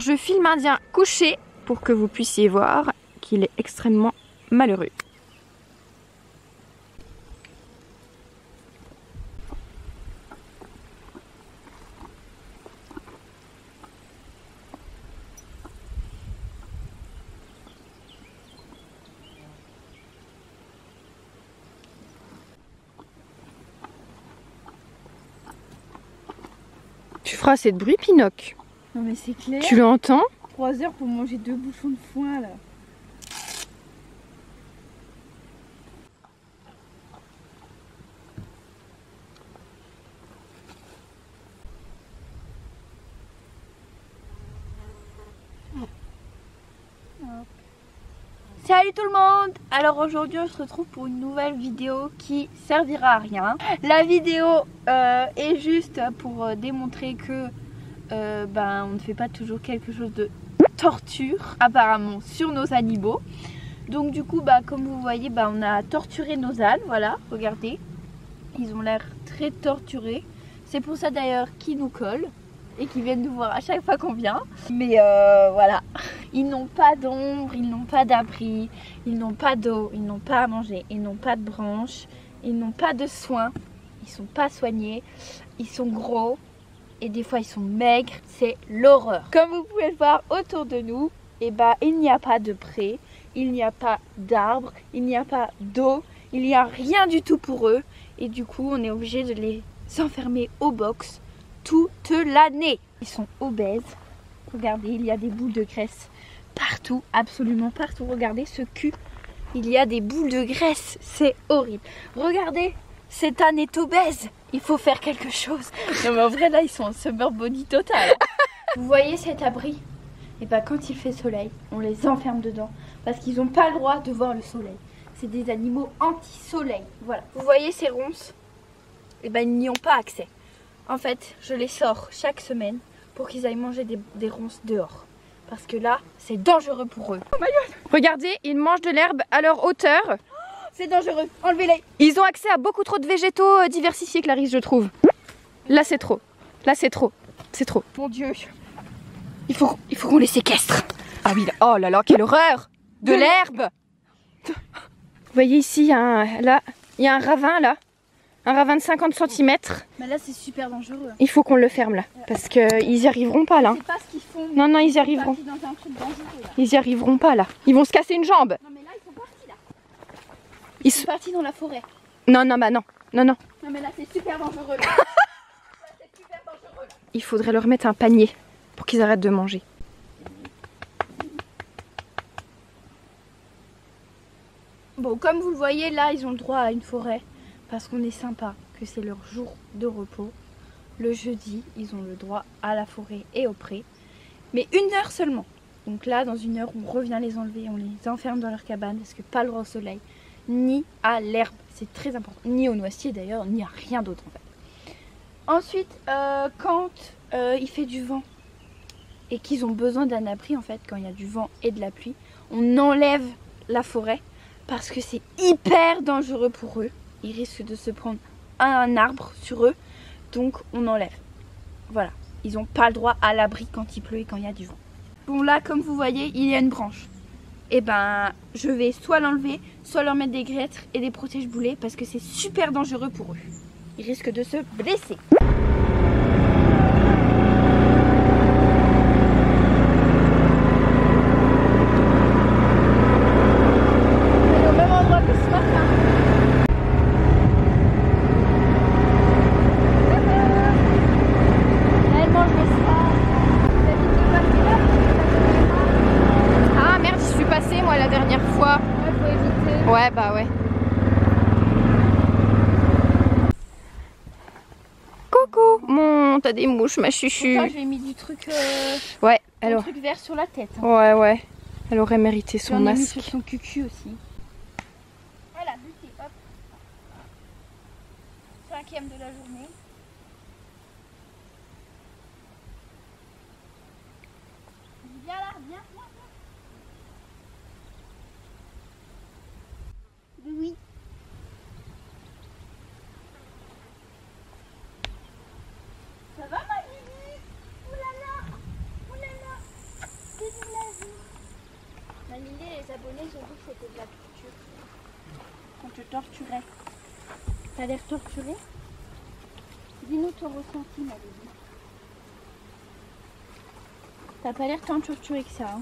Alors je filme Indien couché pour que vous puissiez voir qu'il est extrêmement malheureux. Tu feras assez de bruit, Pinoc. Non mais c'est clair. Tu l'entends? 3 heures pour manger 2 bouchons de foin là. Salut tout le monde! Alors aujourd'hui on se retrouve pour une nouvelle vidéo qui servira à rien. La vidéo est juste pour démontrer que on ne fait pas toujours quelque chose de torture apparemment sur nos animaux. Donc du coup comme vous voyez on a torturé nos ânes, voilà, regardez. Ils ont l'air très torturés. C'est pour ça d'ailleurs qu'ils nous collent et qu'ils viennent nous voir à chaque fois qu'on vient. Mais voilà, ils n'ont pas d'ombre, ils n'ont pas d'abri, ils n'ont pas d'eau, ils n'ont pas à manger, ils n'ont pas de branches, ils n'ont pas de soins, ils sont pas soignés, ils sont gros et des fois ils sont maigres, c'est l'horreur. Comme vous pouvez le voir autour de nous, il n'y a pas de pré, il n'y a pas d'arbres, il n'y a pas d'eau, il n'y a rien du tout pour eux et du coup on est obligé de les enfermer au box toute l'année. Ils sont obèses. Regardez, il y a des boules de graisse partout, absolument partout. Regardez ce cul. Il y a des boules de graisse. C'est horrible. Regardez, cet âne est obèse. Il faut faire quelque chose. Non mais en vrai là, ils sont en summer body total. Vous voyez cet abri? Et quand il fait soleil, on les enferme dedans. Parce qu'ils n'ont pas le droit de voir le soleil. C'est des animaux anti-soleil. Voilà. Vous voyez ces ronces? Ils n'y ont pas accès. En fait, je les sors chaque semaine pour qu'ils aillent manger des ronces dehors. Parce que là, c'est dangereux pour eux. Oh my God. Regardez, ils mangent de l'herbe à leur hauteur. Oh, c'est dangereux, enlevez-les. Ils ont accès à beaucoup trop de végétaux diversifiés, Clarisse, je trouve. Là, c'est trop. Là, c'est trop. C'est trop. Mon Dieu. Il faut qu'on les séquestre. Ah oui, là. Oh là là, quelle horreur. De l'herbe. Vous voyez ici, il y a un ravin là. Un ravin de 50 cm. Mais là c'est super dangereux. Il faut qu'on le ferme là. Parce qu'ils y arriveront pas là. C'est pas ce qu'ils font. Non, non, ils y arriveront. Dans un truc dangereux, là. Ils y arriveront pas là. Ils vont se casser une jambe. Non mais là ils sont partis là. Ils sont partis dans la forêt. Non, non, bah non. Non, non. Non mais là c'est super dangereux là. C'est super dangereux là. Il faudrait leur mettre un panier pour qu'ils arrêtent de manger. Bon, comme vous le voyez là ils ont le droit à une forêt. Parce qu'on est sympa, que c'est leur jour de repos. Le jeudi, ils ont le droit à la forêt et au pré. Mais 1 heure seulement. Donc là, dans 1 heure, on revient les enlever, on les enferme dans leur cabane. Parce que pas le droit au soleil, ni à l'herbe. C'est très important. Ni au noisetier d'ailleurs, ni à rien d'autre en fait. Ensuite, quand il fait du vent et qu'ils ont besoin d'un abri en fait, quand il y a du vent et de la pluie, on enlève la forêt parce que c'est hyper dangereux pour eux. Ils risquent de se prendre un arbre sur eux, donc on enlève. Voilà, ils n'ont pas le droit à l'abri quand il pleut et quand il y a du vent. Bon là, comme vous voyez, il y a une branche. Et je vais soit l'enlever, soit leur mettre des guêtres et des protège-boulets parce que c'est super dangereux pour eux. Ils risquent de se blesser. Ouais, bah ouais. Coucou, t'as des mouches, ma chuchu. Pourquoi j'ai mis du truc, ouais, alors. truc vert sur la tête. Hein. Ouais, ouais. Elle aurait mérité son masque. Mis sur son cucu aussi. Voilà, buté, hop. 5e de la journée. Viens là, viens. Oui. Ça va ma Bibi? Oulala. abonnés, ils ont dit que c'était de la torture. Qu'on te torturait. T'as l'air torturé? Dis-nous ton ressenti, ma bébé. T'as pas l'air tant torturé que ça. Hein.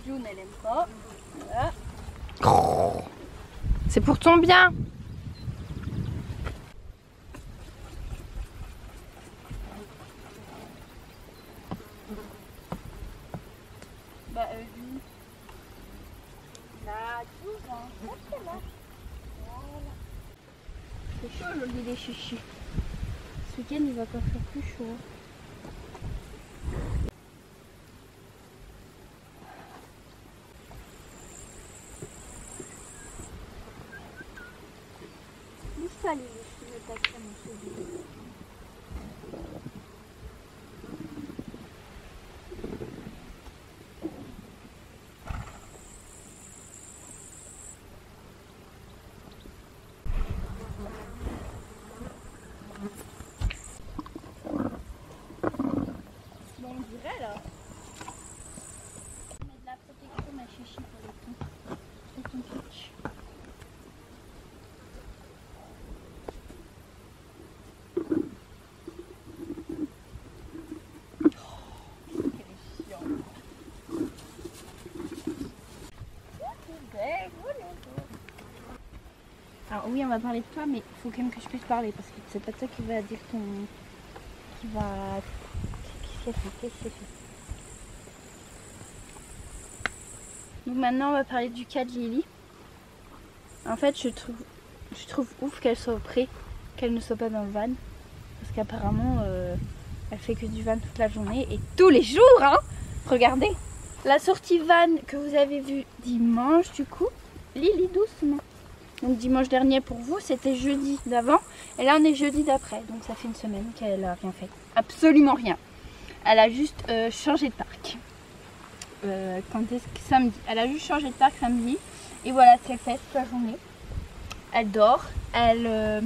June, elle aime pas. Voilà. C'est pour ton bien. Bah, là, 12 ans. Voilà. C'est chaud aujourd'hui les chichis. Ce week-end il va encore faire plus chaud. Bouge pas les je vais t'attaquer mon souvenir. Bon, on dirait là. Mets de la protection ma chichi pour le ton. Pour ton pitch. Alors oui, on va parler de toi, mais il faut quand même que je puisse parler parce que c'est pas toi qui va dire ton... qui va... Qu'est-ce qu'elle fait? Donc maintenant, on va parler du cas de Lily. En fait, je trouve ouf qu'elle soit au pré, qu'elle ne soit pas dans le van. Parce qu'apparemment, elle fait que du van toute la journée et tous les jours, hein. Regardez, la sortie van que vous avez vue dimanche, du coup, Lily doucement. Donc dimanche dernier pour vous, c'était jeudi d'avant. Et là, on est jeudi d'après. Donc ça fait une semaine qu'elle a rien fait. Absolument rien. Elle a juste changé de parc. Quand est-ce que samedi? Elle a juste changé de parc samedi. Et voilà ce qu'elle fait toute la journée. Elle dort. Elle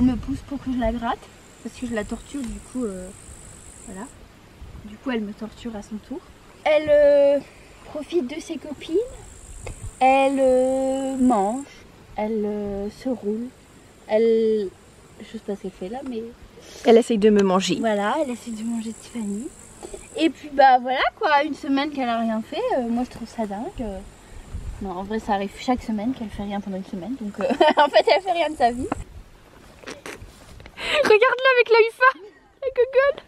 me pousse pour que je la gratte. Parce que je la torture, du coup, voilà. Du coup, elle me torture à son tour. Elle profite de ses copines. Elle mange. Elle se roule. Je sais pas ce qu'elle fait là, mais... Elle essaye de me manger. Voilà, elle essaie de manger Tiffany. Et puis bah voilà quoi, une semaine qu'elle a rien fait, moi je trouve ça dingue. Non, en vrai ça arrive chaque semaine qu'elle fait rien pendant une semaine, donc en fait elle fait rien de sa vie. Regarde-la avec la UFA, la gogole.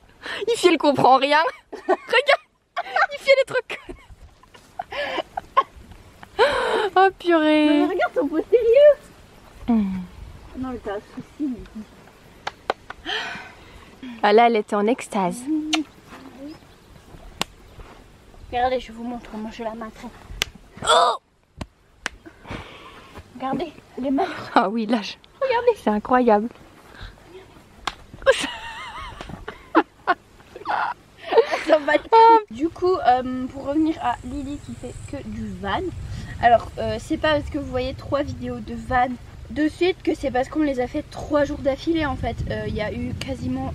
Ify elle comprend rien. Regarde, Ify elle est trop conne. Oh purée. Non, mais regarde ton postérieur. Non mais t'as un souci. Mais... Ah là elle était en extase. Regardez, je vous montre comment je la maintiens. Oh, regardez, elle est malheureuse. Ah oui là, Regardez, c'est incroyable. ça va. Du coup, pour revenir à Lily qui fait que du van. Alors, c'est pas parce que vous voyez 3 vidéos de van de suite que c'est parce qu'on les a fait 3 jours d'affilée en fait. Il y a eu quasiment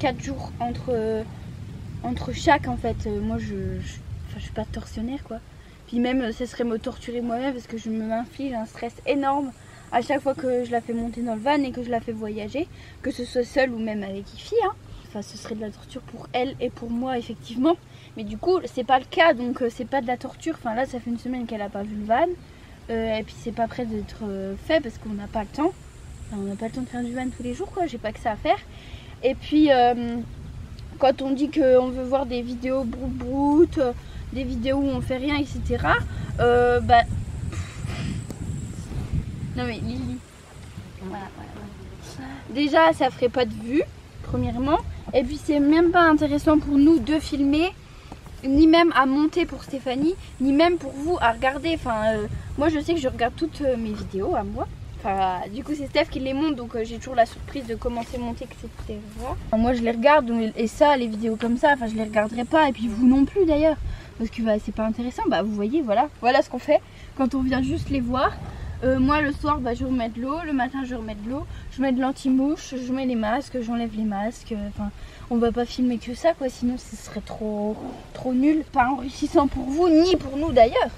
4 jours entre chaque en fait. Moi je suis pas tortionnaire quoi. Puis même ce serait me torturer moi-même parce que je m'inflige un stress énorme à chaque fois que je la fais monter dans le van et que je la fais voyager, que ce soit seule ou même avec Ify hein. Enfin ce serait de la torture pour elle et pour moi effectivement. Mais du coup c'est pas le cas donc c'est pas de la torture. Enfin là ça fait une semaine qu'elle a pas vu le van. Et puis c'est pas prêt d'être fait parce qu'on n'a pas le temps. Enfin, on n'a pas le temps de faire du van tous les jours quoi, j'ai pas que ça à faire. Et puis quand on dit qu'on veut voir des vidéos brout-brout, des vidéos où on fait rien etc. Bah... Non mais Lily, voilà. Déjà ça ferait pas de vue, premièrement. Et puis c'est même pas intéressant pour nous de filmer, ni même à monter pour Stéphanie, ni même pour vous à regarder. Enfin, moi je sais que je regarde toutes mes vidéos à moi. Enfin, du coup c'est Steph qui les monte, donc j'ai toujours la surprise de commencer à monter, etc. Enfin, moi je les regarde, et ça, les vidéos comme ça, enfin je les regarderai pas, et puis vous non plus d'ailleurs, parce que bah, c'est pas intéressant. Bah vous voyez, voilà ce qu'on fait quand on vient juste les voir. Moi le soir je remets de l'eau, le matin je remets de l'eau, je mets de l'anti-mouche, je mets les masques, j'enlève les masques. Enfin, on va pas filmer que ça quoi, sinon ce serait trop nul. Pas enrichissant pour vous, ni pour nous d'ailleurs.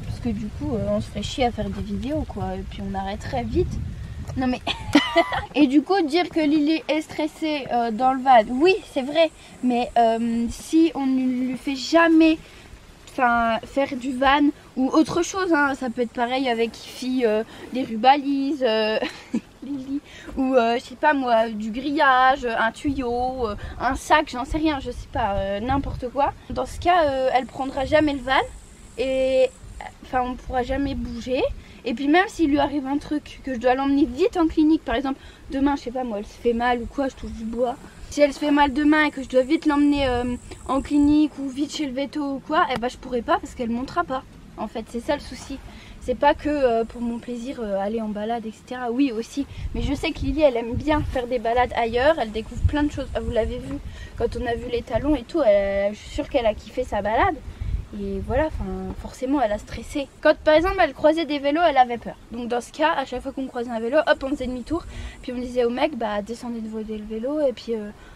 Parce que du coup on se ferait chier à faire des vidéos quoi, et puis on arrêterait vite. Non mais... Et du coup dire que Lily est stressée dans le van, oui c'est vrai. Mais si on ne lui fait jamais faire du van ou autre chose, hein, ça peut être pareil avec Ifi, des rubalises, Lily, ou je sais pas moi, du grillage, un tuyau, un sac, j'en sais rien, je sais pas, n'importe quoi. Dans ce cas, elle prendra jamais le van et enfin on pourra jamais bouger. Et puis même s'il lui arrive un truc, que je dois l'emmener vite en clinique, par exemple demain, je sais pas moi, elle se fait mal ou quoi, je touche du bois. Si elle se fait mal demain et que je dois vite l'emmener en clinique ou vite chez le veto ou quoi, eh ben je pourrai pas parce qu'elle montera pas. En fait, c'est ça le souci. C'est pas que pour mon plaisir aller en balade, etc. Oui aussi, mais je sais que Lily elle aime bien faire des balades ailleurs, elle découvre plein de choses. Vous l'avez vu quand on a vu les talons et tout, je suis sûre qu'elle a kiffé sa balade. Et voilà, forcément elle a stressé. Quand par exemple elle croisait des vélos, elle avait peur. Donc dans ce cas, à chaque fois qu'on croisait un vélo, hop on faisait demi-tour. Puis on disait au mec, bah descendez de le vélo et puis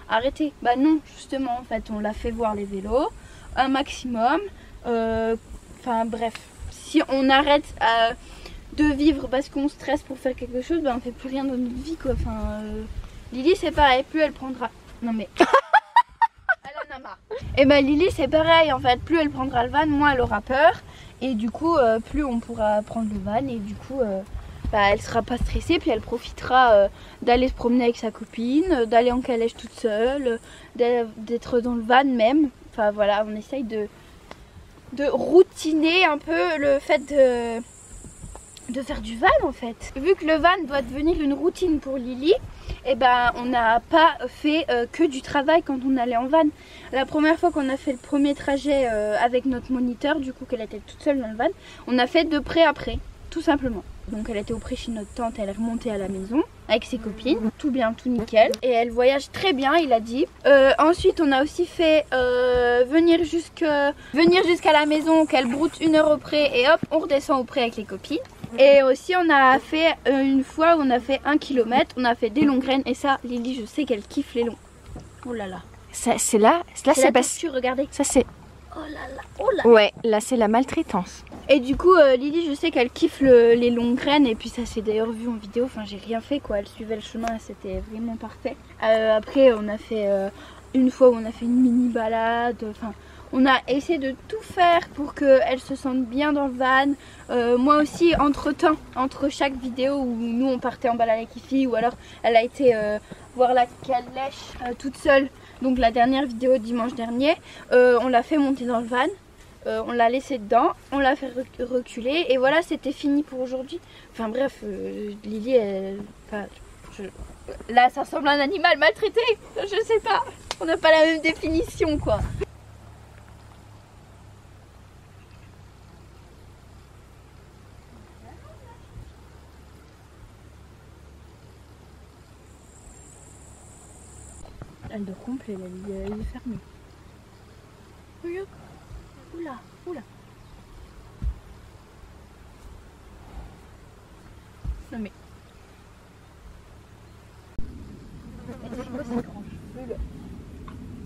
arrêtez. Bah non, justement en fait on l'a fait voir les vélos, un maximum. Enfin bref, si on arrête de vivre parce qu'on stresse pour faire quelque chose, bah on fait plus rien dans notre vie quoi. Lily c'est pareil, plus elle prendra... Non mais... Et bah Lily c'est pareil en fait, plus elle prendra le van, moins elle aura peur. Et du coup plus on pourra prendre le van et du coup elle sera pas stressée. Puis elle profitera d'aller se promener avec sa copine, d'aller en calèche toute seule, d'être dans le van même. Enfin voilà, on essaye de routiner un peu le fait de faire du van en fait. Vu que le van doit devenir une routine pour Lily, et ben on n'a pas fait que du travail quand on allait en van. La première fois qu'on a fait le premier trajet avec notre moniteur, du coup qu'elle était toute seule dans le van, on a fait de près à près, tout simplement. Donc elle était au pré chez notre tante, elle est remontée à la maison avec ses copines, tout bien, tout nickel. Et elle voyage très bien, il a dit. Ensuite on a aussi fait venir jusqu'à la maison, qu'elle broute 1 heure au pré et hop on redescend au pré avec les copines. Et aussi on a fait une fois où on a fait 1 kilomètre, on a fait des longues graines et ça Lily je sais qu'elle kiffe les longs. Oh là là. C'est là c'est parce que regardez. ça c'est... Oh là là, oh là. Ouais, là c'est la maltraitance. Et du coup Lily je sais qu'elle kiffe les longues graines et puis ça s'est d'ailleurs vu en vidéo, enfin j'ai rien fait quoi, elle suivait le chemin, c'était vraiment parfait. Après on a fait une fois où on a fait une mini balade, enfin on a essayé de tout faire pour qu'elle se sente bien dans le van. Moi aussi entre chaque vidéo où nous on partait en balade avec Ifi ou alors elle a été voir la calèche toute seule. Donc la dernière vidéo dimanche dernier, on l'a fait monter dans le van. On l'a laissé dedans, on l'a fait reculer et voilà c'était fini pour aujourd'hui. Enfin bref, Lily là ça ressemble à un animal maltraité, je sais pas, on n'a pas la même définition quoi. Elle dort complet, elle est fermée. Regarde. Oula, oula. Non mais...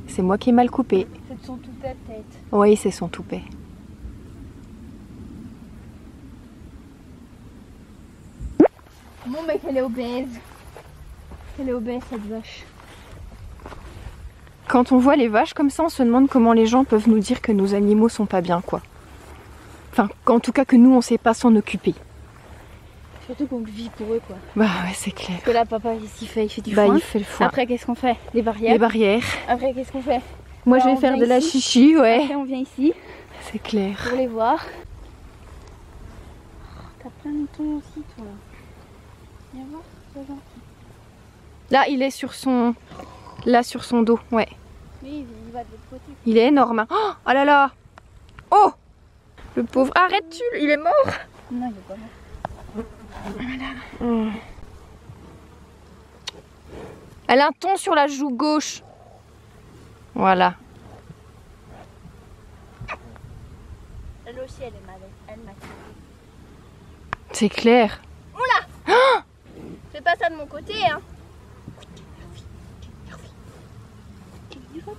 C'est moi qui ai mal coupé. C'est de son toupet peut-être. Oui, c'est son toupet. Bon mais qu'elle est obèse. Elle est obèse cette vache. Quand on voit les vaches comme ça, on se demande comment les gens peuvent nous dire que nos animaux sont pas bien, quoi. Enfin, en tout cas que nous, on sait pas s'en occuper. Surtout qu'on vit pour eux, quoi. Bah ouais, c'est clair. Parce que là, papa, ici, il fait du bah, foin. il fait le foin. Après, qu'est-ce qu'on fait? Les barrières. Les barrières. Après, qu'est-ce qu'on fait? Moi, je vais faire de la chichi, ouais. Après, on vient ici. C'est clair. Pour les voir. Oh, t'as plein de moutons aussi, toi. Viens voir, c'est gentil. Là, il est sur son... Là, sur son dos, ouais. Oui, il va de l'autre côté. Il est énorme. Hein. Oh là là. Oh, le pauvre. Arrête-tu, il est mort. Non, il est pas mort. Voilà. Elle a un ton sur la joue gauche. Voilà. Elle aussi, elle est malade. Elle m'a... C'est clair. Fais pas ça de mon côté, hein.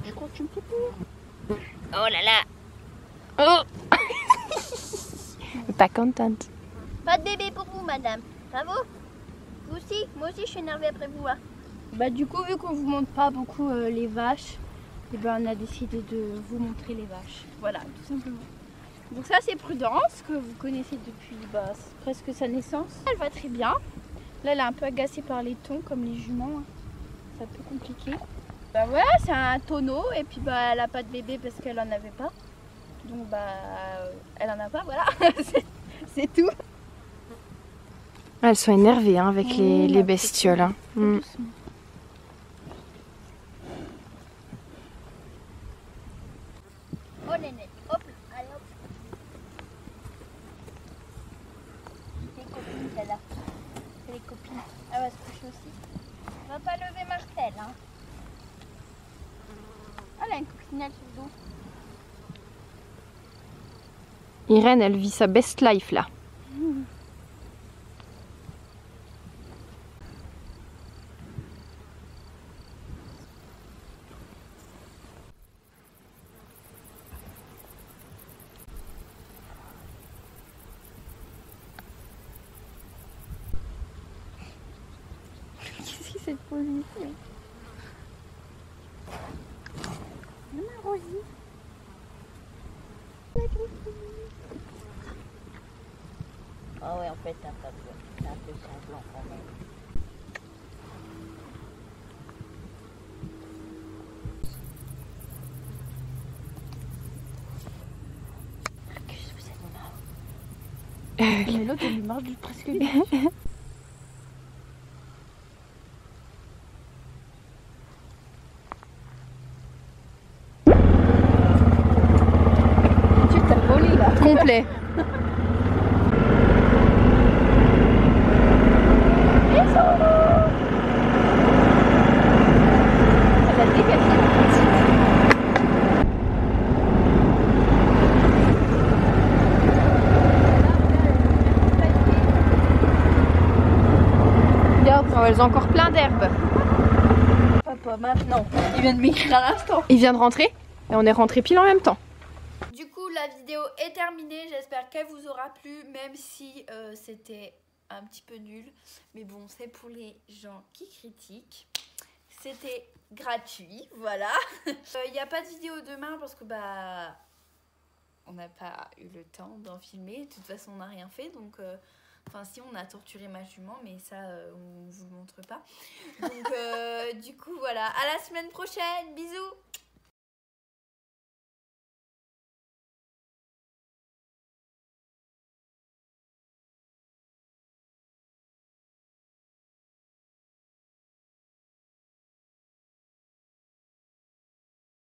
Je crois que tu me fais peur. Oh là là. Oh. Pas contente. Pas de bébé pour vous, madame. Bravo. Vous aussi. Moi aussi, je suis énervée après vous. Hein. Bah du coup, vu qu'on vous montre pas beaucoup les vaches, et ben on a décidé de vous montrer les vaches. Voilà, tout simplement. Donc ça, c'est Prudence, que vous connaissez depuis presque sa naissance. Elle va très bien. Là, elle est un peu agacée par les tons, comme les juments. Hein. C'est un peu compliqué. Bah voilà, c'est un tonneau, et puis bah elle a pas de bébé parce qu'elle en avait pas. Donc bah elle en a pas, voilà. C'est tout. Elles sont énervées hein, avec les bestioles. Hein. Oh néné, hop, allez hop. Les copines, celle-là. C'est les copines. Elle va se coucher aussi. On va pas lever Martel, hein. Elle a une coccinelle sur le dos. Irène, elle vit sa best life là. Qu'est-ce que c'est cette position? Maman Rosie. Ah ouais, en fait, t'as pas besoin. C'est un peu semblant quand même. Qu'est-ce que c'est mon arbre? Mais l'autre, elle lui marche presque dessus. Tu t'as volé là. Complet. Elles ont encore plein d'herbes. Papa, maintenant, il vient de m'écrire à l'instant. Il vient de rentrer et on est rentré pile en même temps. Du coup, la vidéo est terminée. J'espère qu'elle vous aura plu, même si c'était un petit peu nul. Mais bon, c'est pour les gens qui critiquent. C'était gratuit, voilà. Il n'y a pas de vidéo demain parce que bah on n'a pas eu le temps d'en filmer. De toute façon, on n'a rien fait, donc enfin si, on a torturé ma jument, mais ça on vous le montre pas. Donc du coup voilà, à la semaine prochaine, bisous.